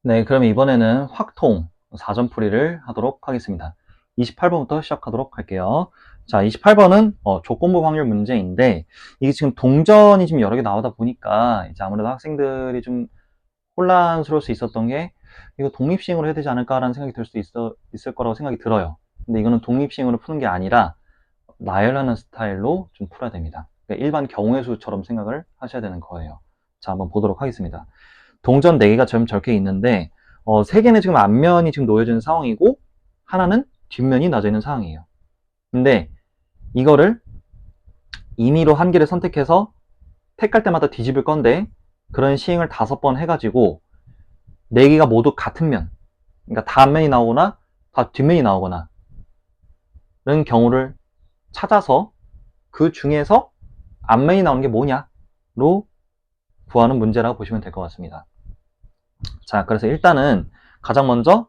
네, 그럼 이번에는 확통 4점풀이를 하도록 하겠습니다. 28번부터 시작하도록 할게요. 자, 28번은 조건부 확률 문제인데 이게 지금 동전이 좀 여러 개 나오다 보니까 이제 아무래도 학생들이 좀 혼란스러울 수 있었던 게 이거 독립시행으로 해야 되지 않을까라는 생각이 들 수도 있을 거라고 생각이 들어요. 근데 이거는 독립시행으로 푸는 게 아니라 나열하는 스타일로 좀 풀어야 됩니다. 그러니까 일반 경우의 수처럼 생각을 하셔야 되는 거예요. 자, 한번 보도록 하겠습니다. 동전 4개가 지금 적혀 있는데 3개는 지금 앞면이 지금 놓여져 있는 상황이고 하나는 뒷면이 놔져 있는 상황이에요. 근데 이거를 임의로 한 개를 선택해서 택할 때마다 뒤집을 건데 그런 시행을 5번 해가지고 4개가 모두 같은 면, 그러니까 다 앞면이 나오거나 다 뒷면이 나오거나 그런 경우를 찾아서 그 중에서 앞면이 나오는 게 뭐냐로 구하는 문제라고 보시면 될 것 같습니다. 자, 그래서 일단은 가장 먼저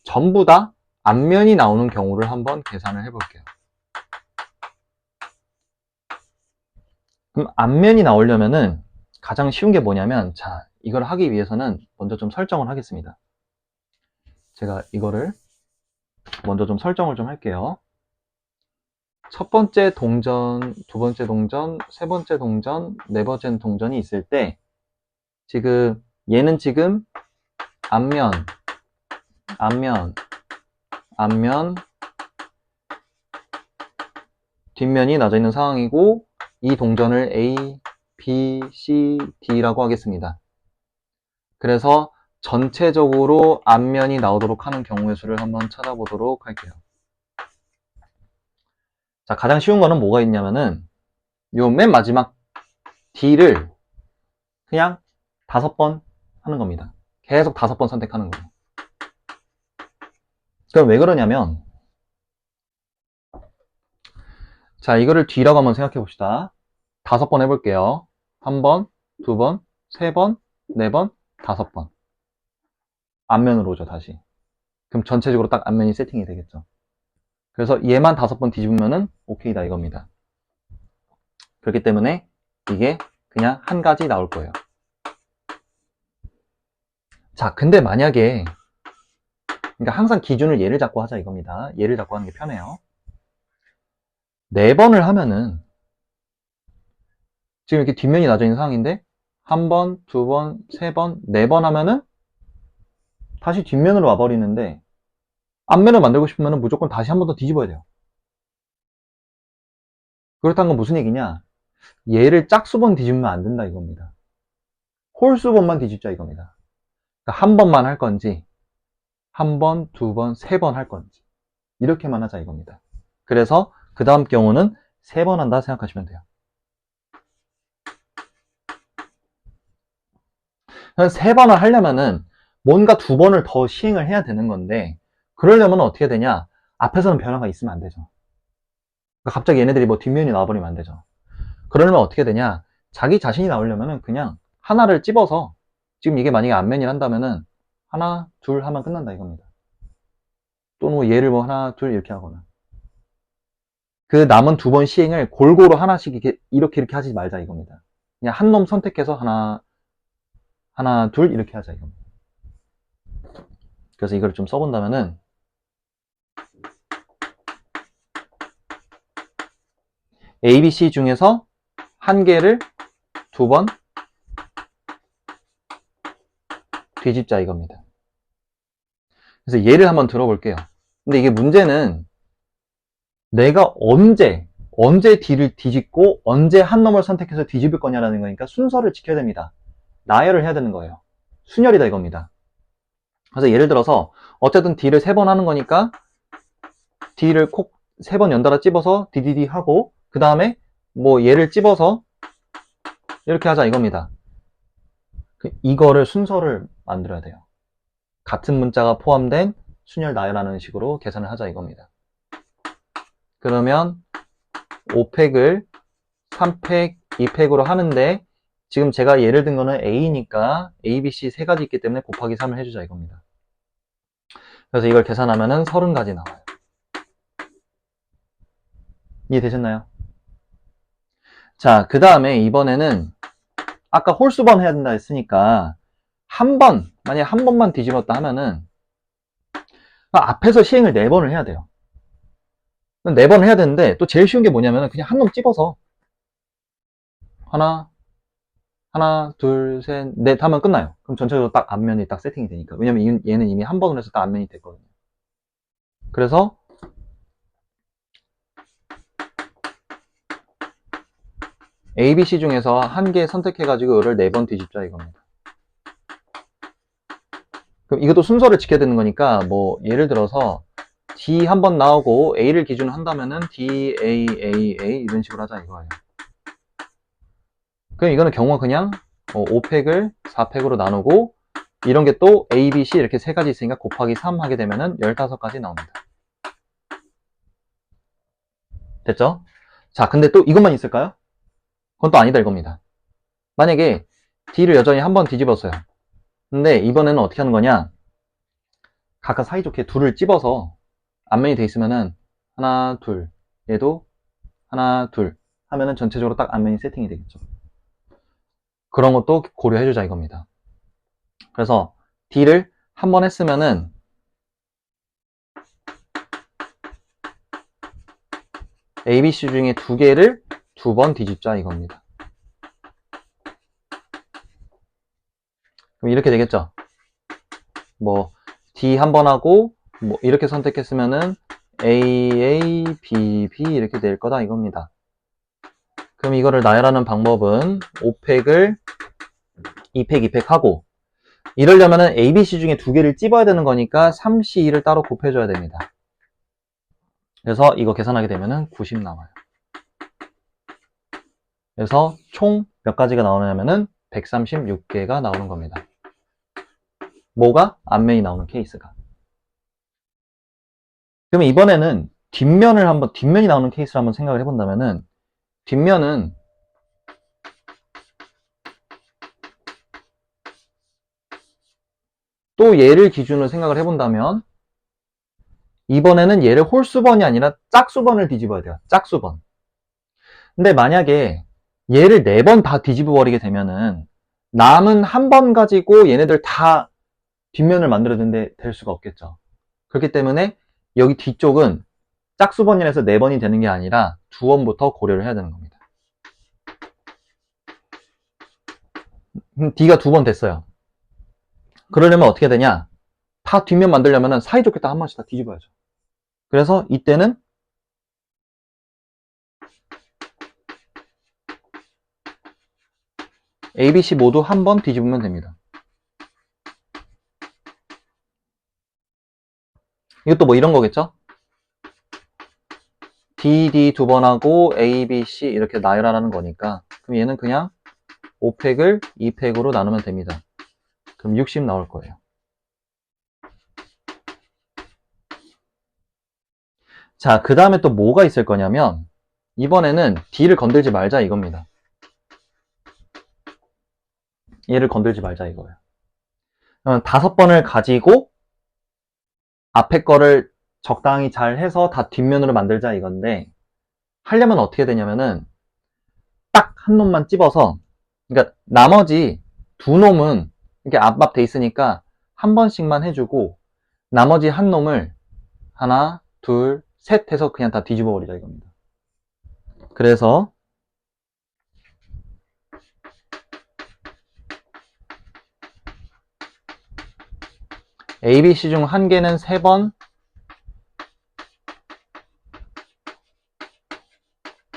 전부 다 앞면이 나오는 경우를 한번 계산을 해볼게요. 그럼 앞면이 나오려면은 가장 쉬운 게 뭐냐면, 자, 이걸 하기 위해서는 먼저 좀 설정을 하겠습니다. 제가 이거를 먼저 좀 설정을 좀 할게요. 첫 번째 동전, 두 번째 동전, 세 번째 동전, 네 번째 동전이 있을 때 지금 얘는 지금 앞면, 앞면, 앞면, 뒷면이 놔져 있는 상황이고 이 동전을 A, B, C, D라고 하겠습니다. 그래서 전체적으로 앞면이 나오도록 하는 경우의 수를 한번 찾아보도록 할게요. 자, 가장 쉬운 거는 뭐가 있냐면은 요 맨 마지막 D를 그냥 5번 하는 겁니다. 계속 5번 선택하는 거예요. 그럼 왜 그러냐면 자, 이거를 D라고 한번 생각해 봅시다. 5번 해볼게요. 한 번, 두 번, 세 번, 네 번, 5번. 앞면으로 오죠, 다시. 그럼 전체적으로 딱 앞면이 세팅이 되겠죠. 그래서 얘만 5번 뒤집으면은 오케이다 이겁니다. 그렇기 때문에 이게 그냥 한 가지 나올 거예요. 자, 근데 만약에 그러니까 항상 기준을 얘를 잡고 하자 이겁니다. 얘를 잡고 하는 게 편해요. 4번을 하면은 지금 이렇게 뒷면이 나져 있는 상황인데 한 번, 두 번, 세 번, 4번 하면은 다시 뒷면으로 와버리는데 앞면을 만들고 싶으면 무조건 다시 한 번 더 뒤집어야 돼요. 그렇다는 건 무슨 얘기냐? 얘를 짝수번 뒤집으면 안 된다 이겁니다. 홀수번만 뒤집자 이겁니다. 그러니까 한 번만 할 건지 한 번, 두 번, 세 번 할 건지 이렇게만 하자 이겁니다. 그래서 그 다음 경우는 3번 한다 생각하시면 돼요. 3번을 하려면은 뭔가 2번을 더 시행을 해야 되는 건데 그러려면 어떻게 되냐? 앞에서는 변화가 있으면 안 되죠. 그러니까 갑자기 얘네들이 뭐 뒷면이 나와버리면 안 되죠. 그러려면 어떻게 되냐? 자기 자신이 나오려면은 그냥 하나를 찝어서 지금 이게 만약에 앞면이 한다면은 하나, 둘 하면 끝난다 이겁니다. 또는 뭐 얘를 뭐 하나, 둘 이렇게 하거나 그 남은 2번 시행을 골고루 하나씩 이렇게 하지 말자 이겁니다. 그냥 한 놈 선택해서 하나, 둘 이렇게 하자 이겁니다. 그래서 이걸 좀 써본다면은 A, B, C 중에서 한 개를 2번 뒤집자 이겁니다. 그래서 예를 한번 들어볼게요. 근데 이게 문제는 내가 언제 D를 뒤집고 언제 한 놈을 선택해서 뒤집을 거냐라는 거니까 순서를 지켜야 됩니다. 나열을 해야 되는 거예요. 순열이다 이겁니다. 그래서 예를 들어서 어쨌든 D를 3번 하는 거니까 D를 콕 3번 연달아 찝어서 DDD 하고 그 다음에 뭐 얘를 찝어서 이렇게 하자 이겁니다. 이거를 순서를 만들어야 돼요. 같은 문자가 포함된 순열 나열하는 식으로 계산을 하자 이겁니다. 그러면 5팩을 3팩, 2팩으로 하는데 지금 제가 예를 든 거는 A니까 A, B, C 세 가지 있기 때문에 곱하기 3을 해주자 이겁니다. 그래서 이걸 계산하면은 30가지 나와요. 이해되셨나요? 자, 그 다음에 이번에는 아까 홀수번 해야 된다 했으니까 만약에 한 번만 뒤집었다 하면은 앞에서 시행을 4번을 해야 돼요. 4번을 해야 되는데 또 제일 쉬운 게 뭐냐면 그냥 한 놈 찝어서 하나, 둘, 셋, 넷 하면 끝나요. 그럼 전체적으로 딱 앞면이 딱 세팅이 되니까. 왜냐면 얘는 이미 한 번으로 해서 딱 앞면이 됐거든요. 그래서 A, B, C 중에서 한 개 선택해가지고 이를 4번 뒤집자 이겁니다. 그럼 이것도 순서를 지켜야 되는 거니까 뭐 예를 들어서 D 한 번 나오고 A를 기준으로 한다면은 D, A, A, A 이런 식으로 하자 이거예요. 그럼 이거는 경우가 그냥 5팩을 4팩으로 나누고 이런 게 또 A, B, C 이렇게 3가지 있으니까 곱하기 3 하게 되면은 15가지 나옵니다. 됐죠? 자, 근데 또 이것만 있을까요? 그건 또 아니다 이겁니다. 만약에 D를 여전히 한 번 뒤집었어요. 근데 이번에는 어떻게 하는 거냐? 각각 사이좋게 둘을 찝어서 앞면이 돼 있으면은 하나, 둘, 얘도 하나, 둘 하면은 전체적으로 딱 앞면이 세팅이 되겠죠. 그런 것도 고려해주자 이겁니다. 그래서 D를 한 번 했으면은 A, B, C 중에 2개를 2번 뒤집자 이겁니다. 그럼 이렇게 되겠죠. 뭐 D 한 번 하고 뭐 이렇게 선택했으면은 A, A, B, B 이렇게 될 거다 이겁니다. 그럼 이거를 나열하는 방법은 5팩을 2팩, 2팩 하고 이러려면은 A, B, C 중에 2개를 찝어야 되는 거니까 3C2를 따로 곱해줘야 됩니다. 그래서 이거 계산하게 되면은 90 나와요. 그래서 총 몇 가지가 나오냐면은 136개가 나오는 겁니다. 뭐가? 앞면이 나오는 케이스가. 그러면 이번에는 뒷면이 나오는 케이스를 한번 생각을 해본다면은 뒷면은 또 얘를 기준으로 생각을 해본다면 이번에는 얘를 홀수번이 아니라 짝수번을 뒤집어야 돼요. 짝수번. 근데 만약에 얘를 4번 다 뒤집어 버리게 되면은 남은 한 번 가지고 얘네들 다 뒷면을 만들어야 되는데 될 수가 없겠죠. 그렇기 때문에 여기 뒤쪽은 짝수번이라서 4번이 되는 게 아니라 2번부터 고려를 해야 되는 겁니다. D가 2번 됐어요. 그러려면 어떻게 되냐? 다 뒷면 만들려면 사이좋게 딱 한 번씩 다 뒤집어야죠. 그래서 이때는 A, B, C 모두 한 번 뒤집으면 됩니다. 이것도 뭐 이런 거겠죠? D, D 2번 하고 A, B, C 이렇게 나열하라는 거니까 그럼 얘는 그냥 5팩을 2팩으로 나누면 됩니다. 그럼 60 나올 거예요. 자, 그 다음에 또 뭐가 있을 거냐면 이번에는 D를 건들지 말자 이겁니다. 얘를 건들지 말자 이거예요. 5번을 가지고 앞에 거를 적당히 잘 해서 다 뒷면으로 만들자 이건데 하려면 어떻게 되냐면은 딱 한 놈만 찝어서 그러니까 나머지 2놈은 이렇게 앞 돼 있으니까 한 번씩만 해주고 나머지 한 놈을 하나, 둘, 셋 해서 그냥 다 뒤집어 버리자 이겁니다. 그래서 A, B, C 중 한 개는 3번,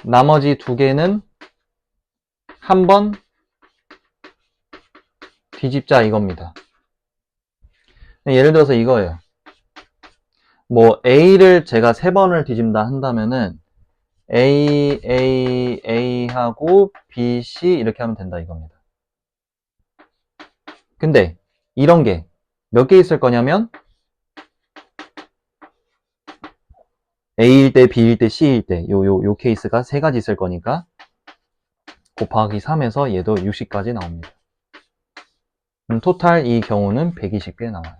나머지 2개는 한 번 뒤집자 이겁니다. 예를 들어서 이거예요. 뭐 A를 제가 3번을 뒤집다 한다면은 A, A, A 하고 B, C 이렇게 하면 된다 이겁니다. 근데 이런 게 몇 개 있을 거냐면 A일 때, B일 때, C일 때 요 케이스가 3가지 있을 거니까 곱하기 3에서 얘도 60까지 나옵니다. 토탈 이 경우는 120개 나와요.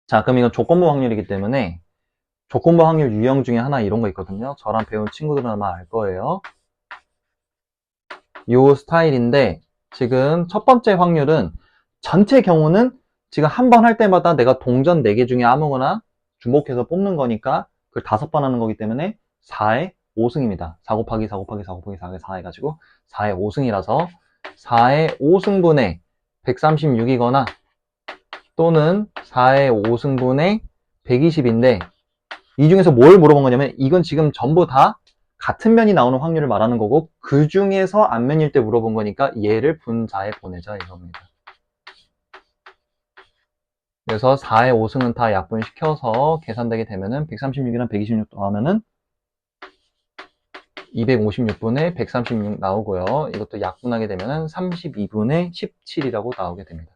자, 그럼 이건 조건부 확률이기 때문에 조건부 확률 유형 중에 하나 이런 거 있거든요. 저랑 배운 친구들은 아마 알 거예요. 요 스타일인데 지금 첫 번째 확률은 전체 경우는 지금 한 번 할 때마다 내가 동전 4개 중에 아무거나 주목해서 뽑는 거니까 그걸 5번 하는 거기 때문에 4의 5승입니다. 4 곱하기 4 곱하기 4 곱하기 4가 4 해가지고 4의 5승이라서 4의 5승분의 136이거나 또는 4의 5승분의 120인데 이 중에서 뭘 물어본 거냐면 이건 지금 전부 다 같은 면이 나오는 확률을 말하는 거고 그 중에서 앞면일 때 물어본 거니까 얘를 분자에 보내자 이겁니다. 그래서 4의 5승은 다 약분시켜서 계산되게 되면은 136이랑 126 더하면은 256분의 136 나오고요. 이것도 약분하게 되면은 32분의 17이라고 나오게 됩니다.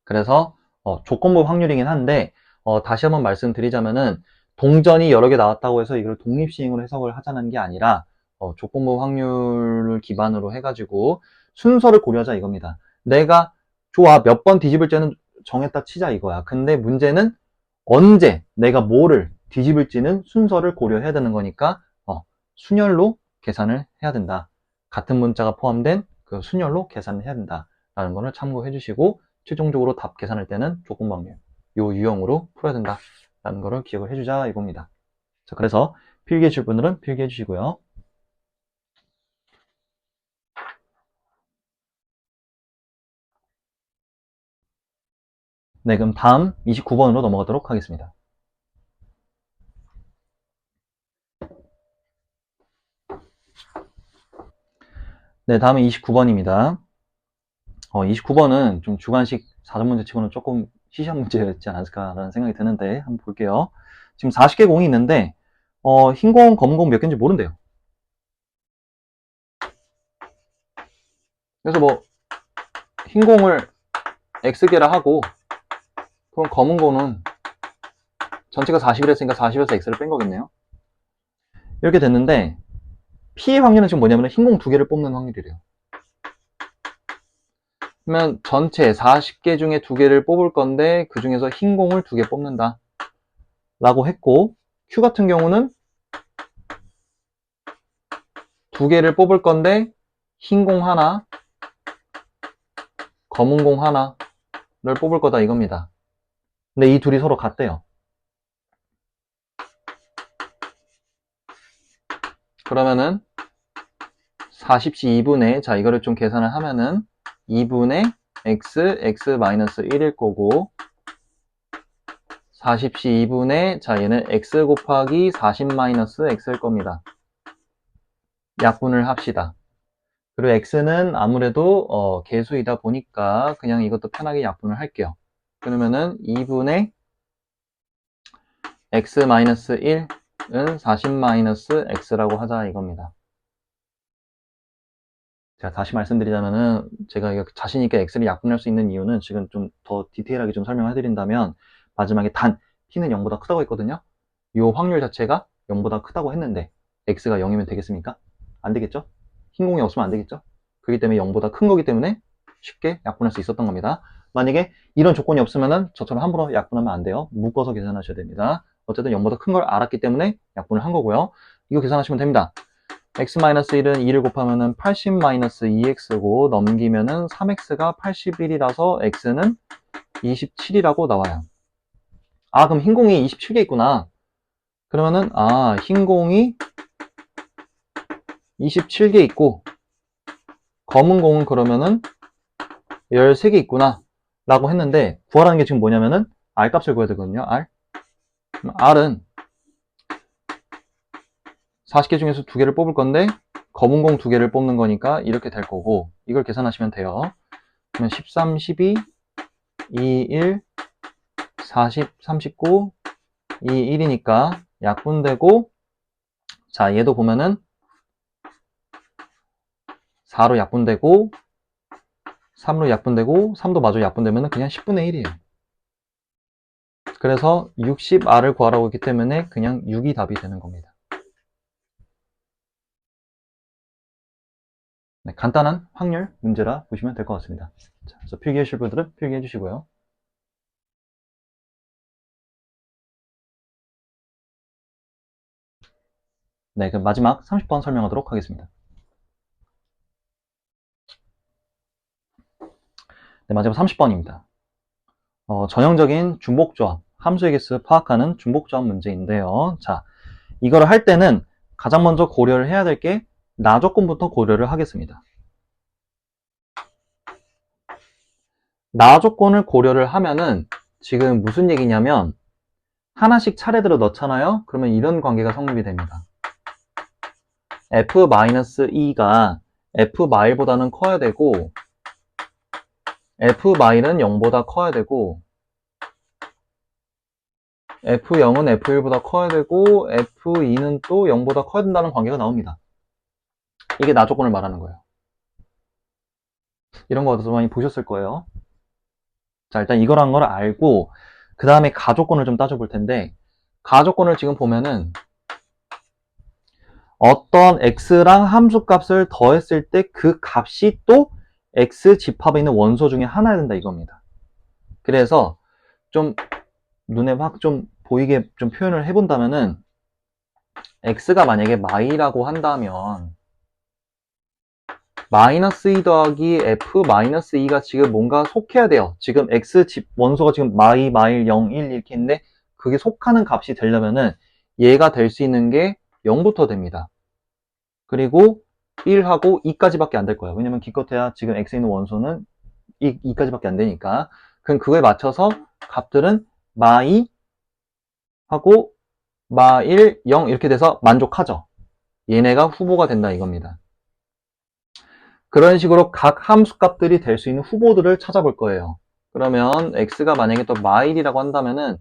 그래서 조건부 확률이긴 한데 다시 한번 말씀드리자면은 동전이 여러 개 나왔다고 해서 이걸 독립시행으로 해석을 하자는 게 아니라 조건부 확률을 기반으로 해가지고 순서를 고려하자 이겁니다. 내가 좋아 몇 번 뒤집을지는 정했다 치자 이거야. 근데 문제는 언제 내가 뭐를 뒤집을지는 순서를 고려해야 되는 거니까 순열로 계산을 해야 된다. 같은 문자가 포함된 그 순열로 계산을 해야 된다라는 거를 참고해 주시고 최종적으로 답 계산할 때는 조건부 확률 요 유형으로 풀어야 된다라는 거를 기억을 해주자 이겁니다. 자, 그래서 필기해 주실 분들은 필기해 주시고요. 네, 그럼 다음 29번으로 넘어가도록 하겠습니다. 네, 다음은 29번입니다. 29번은 좀 주관식 4전 문제 치고는 조금 시시한 문제였지 않았을까라는 생각이 드는데 한번 볼게요. 지금 40개 공이 있는데 흰 공, 검은 공 몇 개인지 모른대요. 그래서 뭐 흰 공을 X개라 하고 그럼 검은 공은 전체가 40이라 했으니까 40에서 X를 뺀 거겠네요. 이렇게 됐는데 P의 확률은 지금 뭐냐면 흰 공 2개를 뽑는 확률이래요. 그러면 전체 40개 중에 2개를 뽑을 건데 그 중에서 흰 공을 2개 뽑는다 라고 했고 Q 같은 경우는 2개를 뽑을 건데 흰 공 하나, 검은 공 하나를 뽑을 거다 이겁니다. 근데 이 둘이 서로 같대요. 그러면은 40시 2분의 자 이거를 좀 계산을 하면은 2분의 x-1일 거고 40시 2분의 자 얘는 x 곱하기 40-x일 겁니다. 약분을 합시다. 그리고 x는 아무래도 개수이다 보니까 그냥 이것도 편하게 약분을 할게요. 그러면은 2분의 x-1은 40-x라고 하자 이겁니다. 제가 다시 말씀드리자면은 제가 자신있게 x를 약분할 수 있는 이유는 지금 좀 더 디테일하게 좀 설명을 해드린다면 마지막에 단 t는 0보다 크다고 했거든요. 이 확률 자체가 0보다 크다고 했는데 x가 0이면 되겠습니까? 안 되겠죠? 흰 공이 없으면 안 되겠죠? 그렇기 때문에 0보다 큰 거기 때문에 쉽게 약분할 수 있었던 겁니다. 만약에 이런 조건이 없으면은 저처럼 함부로 약분하면 안 돼요. 묶어서 계산하셔야 됩니다. 어쨌든 0보다 큰 걸 알았기 때문에 약분을 한 거고요. 이거 계산하시면 됩니다. x-1은 2를 곱하면은 80-2x고 넘기면은 3x가 81이라서 x는 27이라고 나와요. 아, 그럼 흰 공이 27개 있구나. 그러면은 흰 공이 27개 있고 검은 공은 그러면은 13개 있구나 라고 했는데 구하라는 게 지금 뭐냐면은 R 값을 구해야 되거든요. R. 그럼 R은 40개 중에서 2개를 뽑을 건데 검은 공 2개를 뽑는 거니까 이렇게 될 거고 이걸 계산하시면 돼요. 그러면 13, 12, 2, 1, 40, 39, 2, 1이니까 약분되고 자 얘도 보면은 4로 약분되고 3로 약분되고 3도 마저 약분되면 그냥 10분의 1이에요. 그래서 60R을 구하라고 했기 때문에 그냥 6이 답이 되는 겁니다. 네, 간단한 확률 문제라 보시면 될 것 같습니다. 자, 그래서 필기해 주실 분들은 필기해 주시고요. 네, 그럼 마지막 30번 설명하도록 하겠습니다. 네, 마지막 30번입니다. 전형적인 중복조합, 함수의 개수 파악하는 중복조합 문제인데요. 자, 이거를 할 때는 가장 먼저 고려를 해야 될 게 나 조건부터 고려를 하겠습니다. 나 조건을 고려를 하면은 지금 무슨 얘기냐면 하나씩 차례대로 넣잖아요. 그러면 이런 관계가 성립이 됩니다. f-2가 f-보다는 커야 되고 f-는 0보다 커야 되고 f0은 f1보다 커야 되고 f2는 또 0보다 커야 된다는 관계가 나옵니다. 이게 나 조건을 말하는 거예요. 이런 거 어디서 많이 보셨을 거예요. 자, 일단 이거란 걸 알고 그 다음에 가조건을 좀 따져볼 텐데 가조건을 지금 보면은 어떤 x랑 함수값을 더했을 때 그 값이 또 x 집합에 있는 원소 중에 하나야 된다 이겁니다. 그래서 좀 눈에 확 좀 보이게 좀 표현을 해본다면은 x가 만약에 마이라고 한다면 마이너스 2 더하기 f 마이너스 2가 지금 뭔가 속해야 돼요. 지금 x 집 원소가 지금 마이, 마일, 0, 1 이렇게 있는데 그게 속하는 값이 되려면은 얘가 될 수 있는 게 0부터 됩니다. 그리고 1하고 2까지밖에 안 될 거예요. 왜냐면 기껏해야 지금 x에 있는 원소는 2까지밖에 안 되니까. 그럼 그거에 맞춰서 값들은 마2 하고 마1, 0 이렇게 돼서 만족하죠. 얘네가 후보가 된다 이겁니다. 그런 식으로 각 함수값들이 될 수 있는 후보들을 찾아볼 거예요. 그러면 x가 만약에 또 마1이라고 한다면은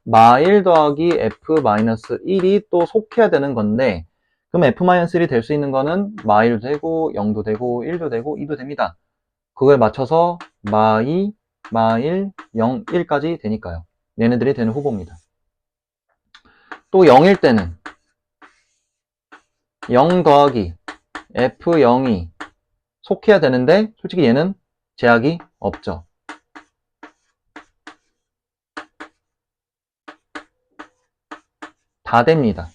마1 더하기 f-1이 또 속해야 되는 건데 그럼 f-1이 될 수 있는 거는 마1도 되고 0도 되고 1도 되고 2도 됩니다. 그걸 맞춰서 마2, 마1, 0, 1까지 되니까요. 얘네들이 되는 후보입니다. 또 0일 때는 0 더하기 f0이 속해야 되는데 솔직히 얘는 제약이 없죠. 다 됩니다.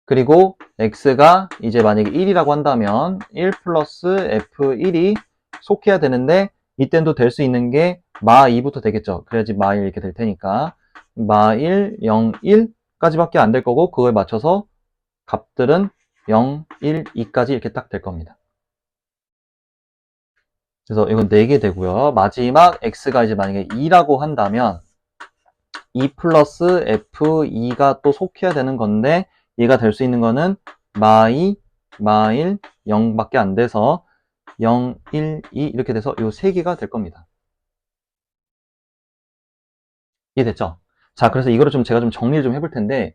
그리고 x가 이제 만약에 1이라고 한다면 1 플러스 f1이 속해야 되는데 이땐도 될 수 있는 게 마2부터 되겠죠. 그래야지 마1 이렇게 될 테니까 마1, 0, 1까지밖에 안 될 거고 그거에 맞춰서 값들은 0, 1, 2까지 이렇게 딱 될 겁니다. 그래서 이건 4개 되고요. 마지막 x가 이제 만약에 2라고 한다면 2 플러스 f2가 또 속해야 되는 건데 얘가 될 수 있는 거는 마2, 마1, 0밖에 안 돼서 0, 1, 2 이렇게 돼서 이 3개가 될 겁니다. 이해됐죠? 자, 그래서 이거를 좀 제가 좀 정리를 좀 해볼 텐데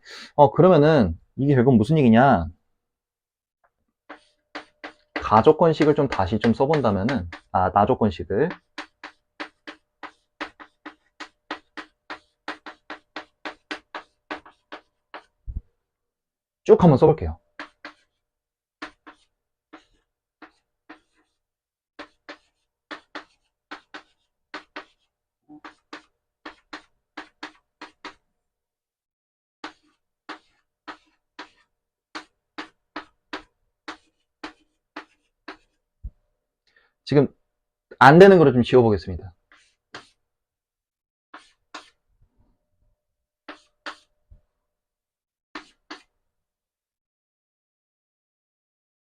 그러면은 이게 결국 무슨 얘기냐? 가조건식을 좀 다시 좀 써본다면은 나조건식을 쭉 한번 써볼게요. 지금 안 되는 거를 좀 지워보겠습니다.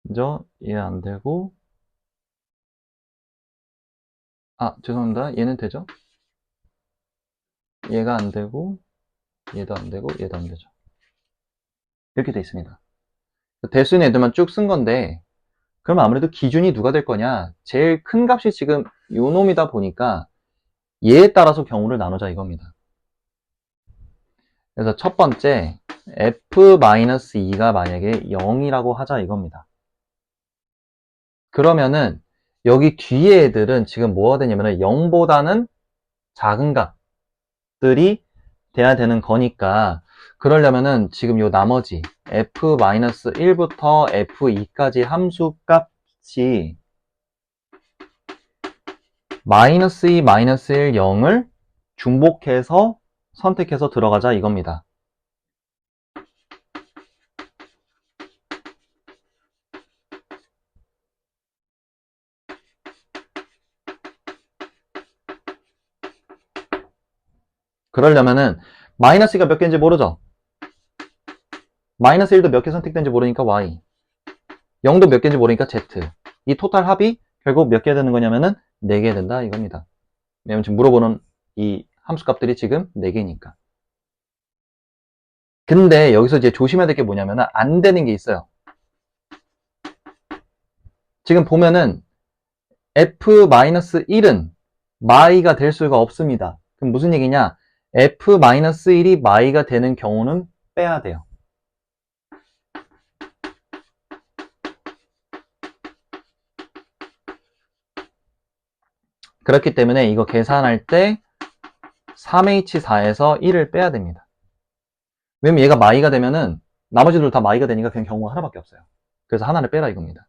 먼저 얘 안 되고 죄송합니다. 얘는 되죠? 얘가 안 되고 얘도 안 되고 얘도 안 되죠. 이렇게 돼 있습니다. 될 수 있는 애들만 쭉 쓴 건데 그러면 아무래도 기준이 누가 될 거냐? 제일 큰 값이 지금 요 놈이다 보니까 얘에 따라서 경우를 나누자 이겁니다. 그래서 첫 번째 f-2가 만약에 0이라고 하자 이겁니다. 그러면은 여기 뒤에 애들은 지금 뭐가 되냐면은 0보다는 작은 값들이 돼야 되는 거니까 그러려면은 지금 요 나머지 f-1부터 f2까지 함수 값이 마이너스 2, 마이너스 1, 0을 중복해서 선택해서 들어가자 이겁니다. 그러려면은 마이너스 2가 몇 개인지 모르죠? 마이너스 1도 몇 개 선택된지 모르니까 y, 0도 몇 개인지 모르니까 z. 이 토탈 합이 결국 몇 개 되는 거냐면은 4개 된다 이겁니다. 왜냐면 지금 물어보는 이 함수 값들이 지금 4개니까. 근데 여기서 이제 조심해야 될 게 뭐냐면은 안 되는 게 있어요. 지금 보면은 f-1은 마이가 될 수가 없습니다. 그럼 무슨 얘기냐? f-1이 마이가 되는 경우는 빼야 돼요. 그렇기 때문에 이거 계산할 때 3H4에서 1을 빼야 됩니다. 왜냐면 얘가 마이가 되면은 나머지들 다 마이가 되니까 그냥 경우가 하나밖에 없어요. 그래서 하나를 빼라 이겁니다.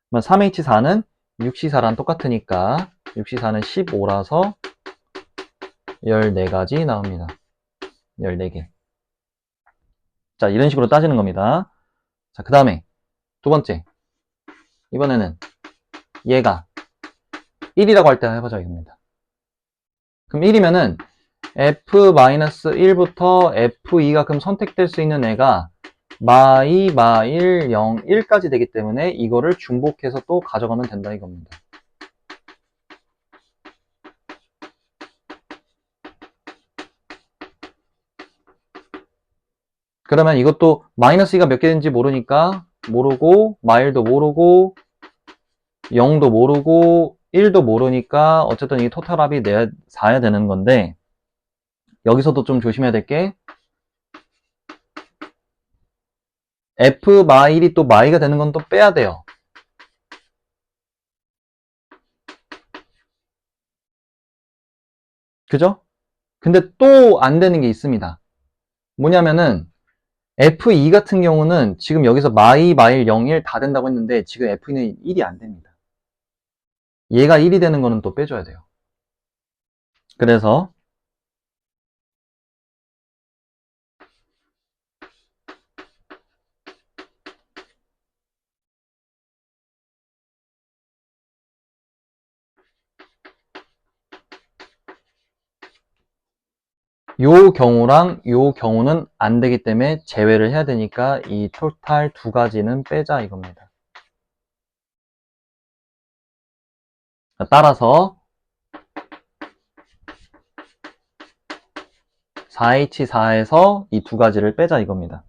그러면 3H4는 6C4랑 똑같으니까 6C4는 15라서 14가지 나옵니다. 14개. 자, 이런 식으로 따지는 겁니다. 자, 그 다음에 두 번째. 이번에는 얘가 1이라고 할 때 해보자 이겁니다. 그럼 1이면은 f-1부터 f2가 그럼 선택될 수 있는 애가 마이, 마일, 0, 1까지 되기 때문에 이거를 중복해서 또 가져가면 된다 이겁니다. 그러면 이것도 마이너스 2가 몇 개인지 모르니까 모르고, 마일도 모르고, 0도 모르고, 1도 모르니까 어쨌든 이 토탈 합이 4야 되는 건데 여기서도 좀 조심해야 될 게 f 마일이 또 마이가 되는 건 또 빼야 돼요. 그죠? 근데 또 안 되는 게 있습니다. 뭐냐면은 F2 같은 경우는 지금 여기서 마이, 마일, 0, 1 다 된다고 했는데 지금 F2는 1이 안 됩니다. 얘가 1이 되는 거는 또 빼줘야 돼요. 그래서 요 경우랑 요 경우는 안 되기 때문에 제외를 해야 되니까 이 토탈 두 가지는 빼자 이겁니다. 따라서 4H4에서 이 두 가지를 빼자 이겁니다.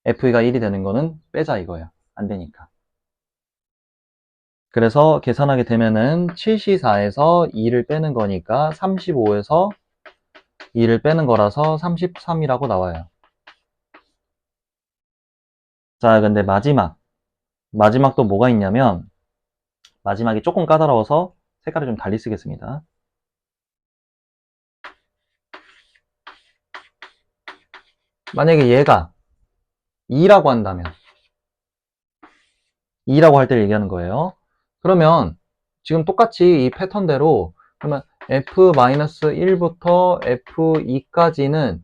F2가 1이 되는 거는 빼자 이거예요. 안 되니까. 그래서 계산하게 되면은 7C4에서 2를 빼는 거니까 35에서 2를 빼는 거라서 33이라고 나와요. 자, 근데 마지막 또 뭐가 있냐면 마지막이 조금 까다로워서 색깔을 좀 달리 쓰겠습니다. 만약에 얘가 2라고 한다면 2라고 할 때 얘기하는 거예요. 그러면 지금 똑같이 이 패턴대로 그러면 f-1부터 f2까지는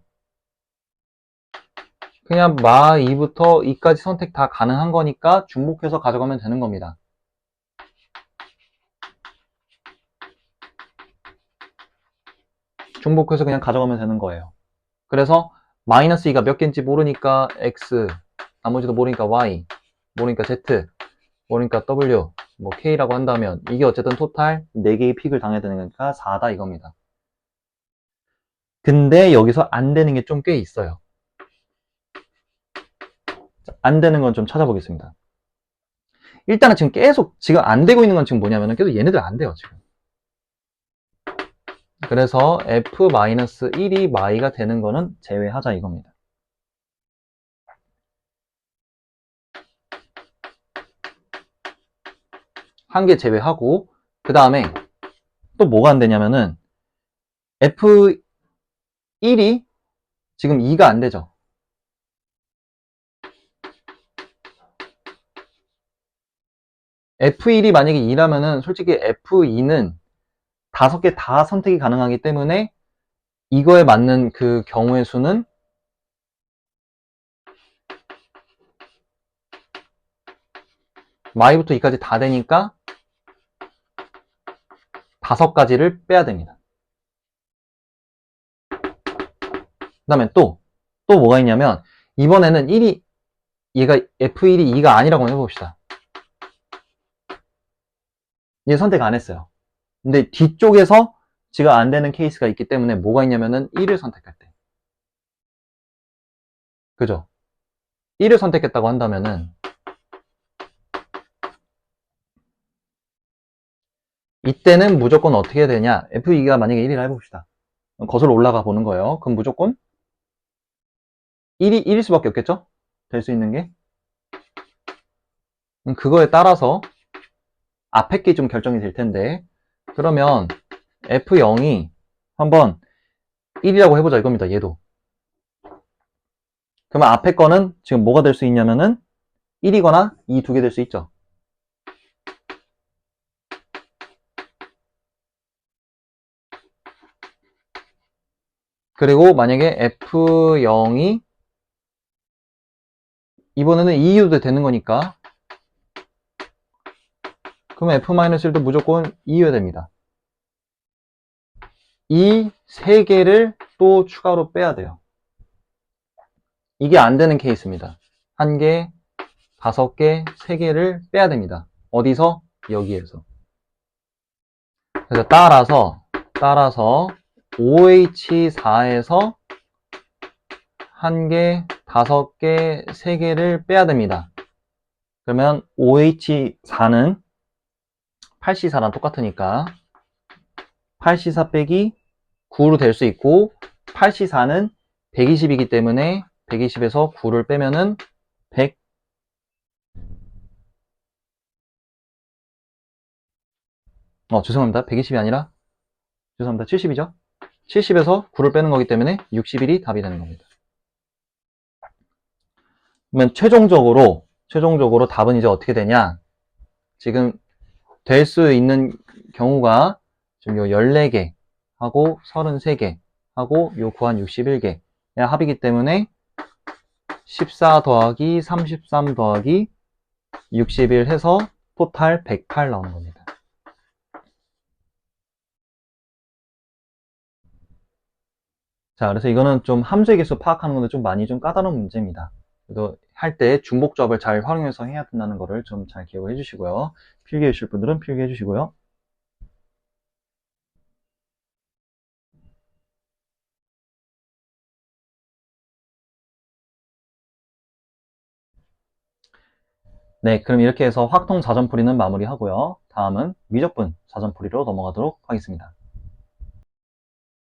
그냥 마 2부터 2까지 선택 다 가능한 거니까 중복해서 가져가면 되는 겁니다. 중복해서 그냥 가져가면 되는 거예요. 그래서 마이너스 2가 몇 개인지 모르니까 x, 나머지도 모르니까 y, 모르니까 z, 모르니까 w, 뭐 k라고 한다면 이게 어쨌든 토탈 4개의 픽을 당해야 되는 거니까 4다 이겁니다. 근데 여기서 안 되는 게 좀 꽤 있어요. 안 되는 건 좀 찾아보겠습니다. 일단은 지금 계속 지금 안 되고 있는 건 지금 뭐냐면은 계속 얘네들 안 돼요 지금. 그래서 f-1이 마이가 되는 거는 제외하자 이겁니다. 한 개 제외하고 그 다음에 또 뭐가 안 되냐면은 f1이 지금 2가 안 되죠. F1이 만약에 2라면은 솔직히 F2는 5개 다 선택이 가능하기 때문에 이거에 맞는 그 경우의 수는 마이부터 2까지 다 되니까 5가지를 빼야 됩니다. 다음에 또 뭐가 있냐면, 이번에는 1이, 얘가 F1이 2가 아니라고 해봅시다. 얘 선택 안 했어요. 근데 뒤쪽에서 지금 안 되는 케이스가 있기 때문에 뭐가 있냐면은 1을 선택할 때. 그죠? 1을 선택했다고 한다면은, 이때는 무조건 어떻게 해야 되냐? F2가 만약에 1이라 해봅시다. 거슬러 올라가 보는 거예요. 그럼 무조건 1일 수밖에 없겠죠? 될 수 있는 게. 그거에 따라서 앞에 게 좀 결정이 될 텐데, 그러면 F0이 한번 1이라고 해보자 이겁니다. 얘도. 그러면 앞에 거는 지금 뭐가 될 수 있냐면은 1이거나 2 두 개 될 수 있죠. 그리고 만약에 F0이 이번에는 2도 되는 거니까, 그러면 F-1도 무조건 2여야 됩니다. 이 세 개를 또 추가로 빼야 돼요. 이게 안 되는 케이스입니다. 1개, 5개, 3개를 빼야 됩니다. 어디서? 여기에서. 그래서 따라서 OH4에서 1개, 5개, 3개를 빼야 됩니다. 그러면 OH4는 8C4랑 똑같으니까 8C4 빼기 9로 될 수 있고, 8C4는 120이기 때문에 120에서 9를 빼면은 100. 죄송합니다. 120이 아니라, 죄송합니다. 70이죠? 70에서 9를 빼는 거기 때문에 61이 답이 되는 겁니다. 그러면 최종적으로 답은 이제 어떻게 되냐? 지금 될 수 있는 경우가 지금 요 14개 하고 33개 하고 요 구한 61개 합이기 때문에 14 더하기 33 더하기 61 해서 토탈 108 나오는 겁니다. 자, 그래서 이거는 좀 함수의 개수 파악하는 건데 좀 많이 좀 까다로운 문제입니다. 그래도 할 때 중복조합을 잘 활용해서 해야 된다는 거를 좀 잘 기억을 해주시고요. 필기해 주실 분들은 필기해 주시고요. 네, 그럼 이렇게 해서 확통 사전풀이는 마무리하고요. 다음은 미적분 사전풀이로 넘어가도록 하겠습니다.